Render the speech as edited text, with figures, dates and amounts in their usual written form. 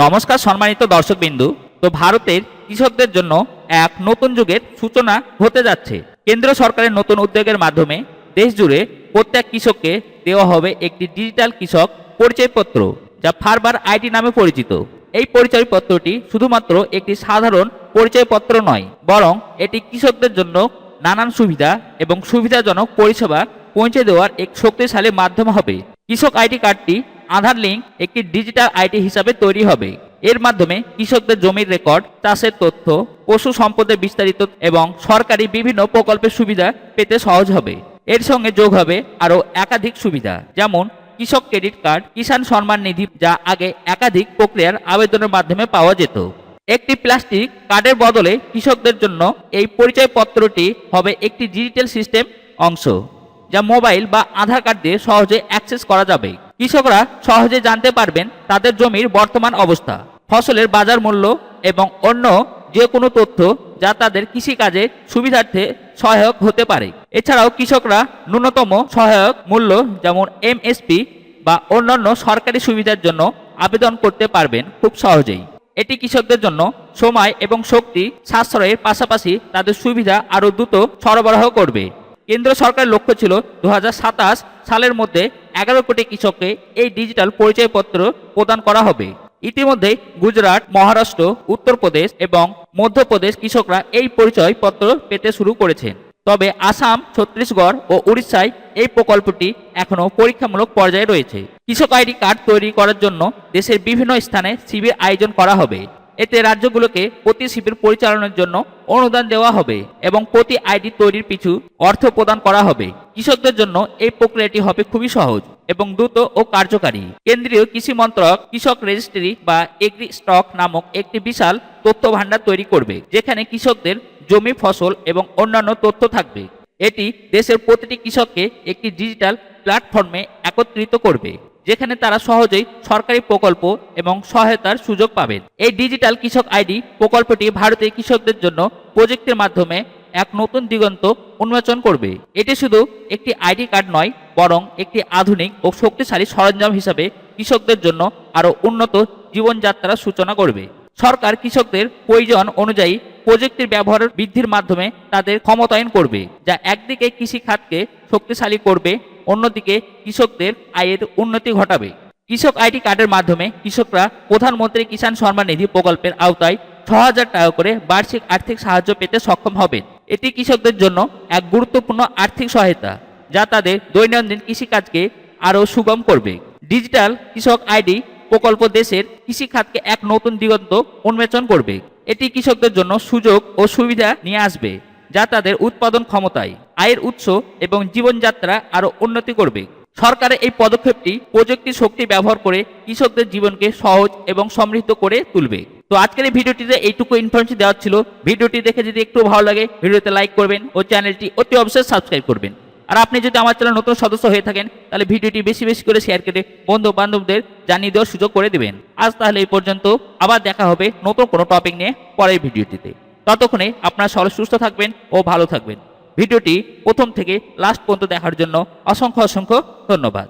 নমস্কার সম্মানিত দর্শকবিন্দু। তো ভারতের কৃষকদের জন্য এক নতুন যুগের সূচনা হতে যাচ্ছে। কেন্দ্র সরকারের নতুন উদ্যোগের মাধ্যমে দেশ জুড়ে প্রত্যেক কৃষককে দেওয়া হবে একটি ডিজিটাল কৃষক পরিচয়পত্র, যা ফার্মার আইডি নামে পরিচিত। এই পরিচয়পত্রটি শুধুমাত্র একটি সাধারণ পরিচয়পত্র নয়, বরং এটি কৃষকদের জন্য নানান সুবিধা এবং সুবিধাজনক পরিষেবা পৌঁছে দেওয়ার এক শক্তিশালী মাধ্যম হবে। কৃষক আইডি কার্ডটি আধার লিঙ্ক একটি ডিজিটাল আইডি হিসাবে তৈরি হবে। এর মাধ্যমে কৃষকদের জমির রেকর্ড, চাষের তথ্য, পশু সম্পদের বিস্তারিত এবং সরকারি বিভিন্ন প্রকল্পের সুবিধা পেতে সহজ হবে। এর সঙ্গে যোগ হবে আরও একাধিক সুবিধা, যেমন কৃষক ক্রেডিট কার্ড, কিষাণ সম্মান নিধি, যা আগে একাধিক প্রক্রিয়ার আবেদনের মাধ্যমে পাওয়া যেত। একটি প্লাস্টিক কার্ডের বদলে কৃষকদের জন্য এই পরিচয়পত্রটি হবে একটি ডিজিটাল সিস্টেম অংশ, যা মোবাইল বা আধার কার্ড দিয়ে সহজে অ্যাক্সেস করা যাবে। কৃষকরা সহজে জানতে পারবেন তাদের জমির বর্তমান অবস্থা, ফসলের বাজার মূল্য এবং অন্য যে কোনো তথ্য যা তাদের কৃষিকাজের সুবিধার্থে সহায়ক হতে পারে। এছাড়াও কৃষকরা ন্যূনতম সহায়ক মূল্য যেমন এমএসপি বা অন্যান্য সরকারি সুবিধার জন্য আবেদন করতে পারবেন খুব সহজেই। এটি কৃষকদের জন্য সময় এবং শক্তি সাশ্রয়ের পাশাপাশি তাদের সুবিধা আরও দ্রুত সরবরাহ করবে। কেন্দ্র সরকারের লক্ষ্য ছিল 2027 সালের মধ্যে 11 কোটি কৃষককে এই ডিজিটাল পরিচয়পত্র প্রদান করা হবে। ইতিমধ্যে গুজরাট, মহারাষ্ট্র, উত্তরপ্রদেশ এবং মধ্যপ্রদেশ কৃষকরা এই পরিচয়পত্র পেতে শুরু করেছেন। তবে আসাম, ছত্তিশগড় ও উড়িষ্যায় এই প্রকল্পটি এখনও পরীক্ষামূলক পর্যায়ে রয়েছে। কৃষক আইডি কার্ড তৈরি করার জন্য দেশের বিভিন্ন স্থানে শিবির আয়োজন করা হবে। এতে রাজ্যগুলোকে প্রতি শিবির পরিচালনার জন্য অনুদান দেওয়া হবে এবং প্রতি আইডি তৈরির পিছু অর্থ প্রদান করা হবে। কৃষকদের জন্য এই প্রক্রিয়াটি হবে খুবই সহজ এবং দ্রুত ও কার্যকারী। কেন্দ্রীয় কৃষি মন্ত্রক কৃষক রেজিস্ট্রি বা এগ্রি স্টক নামক একটি বিশাল তথ্য ভান্ডার তৈরি করবে, যেখানে কৃষকদের জমি, ফসল এবং অন্যান্য তথ্য থাকবে। এটি দেশের প্রতিটি কৃষককে একটি ডিজিটাল প্ল্যাটফর্মে একত্রিত করবে, যেখানে তারা সহজেই সরকারি প্রকল্প এবং সহায়তার সুযোগ পাবেন। এই ডিজিটাল কৃষক আইডি প্রকল্পটি ভারতের কৃষকদের জন্য প্রযুক্তির মাধ্যমে এক নতুন দিগন্ত উন্মোচন করবে। এটি শুধু একটি আইডি কার্ড নয়, বরং একটি আধুনিক ও শক্তিশালী সরঞ্জাম হিসাবে কৃষকদের জন্য আরও উন্নত জীবনযাত্রার সূচনা করবে। সরকার কৃষকদের প্রয়োজন অনুযায়ী প্রযুক্তির ব্যবহার বৃদ্ধির মাধ্যমে তাদের ক্ষমতায়ন করবে, যা একদিকে কৃষি খাতকে শক্তিশালী করবে, অন্যদিকে কৃষকদের আয়ের উন্নতি ঘটাবে। কৃষক আইডি কার্ডের মাধ্যমে কৃষকরা প্রধানমন্ত্রী কিষাণ সম্মান নিধি প্রকল্পের আওতায় 6,000 টাকা করে বার্ষিক আর্থিক সাহায্য পেতে সক্ষম হবেন। এটি কৃষকদের জন্য এক গুরুত্বপূর্ণ আর্থিক সহায়তা, যা তাদের দৈনন্দিন কৃষিকাজকে আরও সুগম করবে। ডিজিটাল কৃষক আইডি প্রকল্প দেশের কৃষিখাতকে এক নতুন দিগন্ত উন্মোচন করবে। এটি কৃষকদের জন্য সুযোগ ও সুবিধা নিয়ে আসবে, যা তাদের উৎপাদন ক্ষমতায়, আয়ের উৎস এবং জীবনযাত্রা আরও উন্নতি করবে। সরকারের এই পদক্ষেপটি প্রযুক্তির শক্তি ব্যবহার করে কৃষকদের জীবনকে সহজ এবং সমৃদ্ধ করে তুলবে। তো আজকের এই ভিডিওটিতে এইটুকু ইনফরমেশন দেওয়া ছিল। ভিডিওটি দেখে যদি একটু ভালো লাগে, ভিডিওতে লাইক করবেন ও চ্যানেলটি অতি অবশ্যই সাবস্ক্রাইব করবেন। আর আপনি যদি আমার চ্যানেল নতুন সদস্য হয়ে থাকেন, তাহলে ভিডিওটি বেশি বেশি করে শেয়ার করে বন্ধু বান্ধবদের জানিয়ে দেওয়ার সুযোগ করে দিবেন। আজ তাহলে এই পর্যন্ত, আবার দেখা হবে নতুন কোনো টপিক নিয়ে পরের ভিডিওটিতে। ততক্ষণে আপনারা সবাই সুস্থ থাকবেন ও ভালো থাকবেন। ভিডিওটি প্রথম থেকে লাস্ট পর্যন্ত দেখার জন্য অসংখ্য অসংখ্য ধন্যবাদ।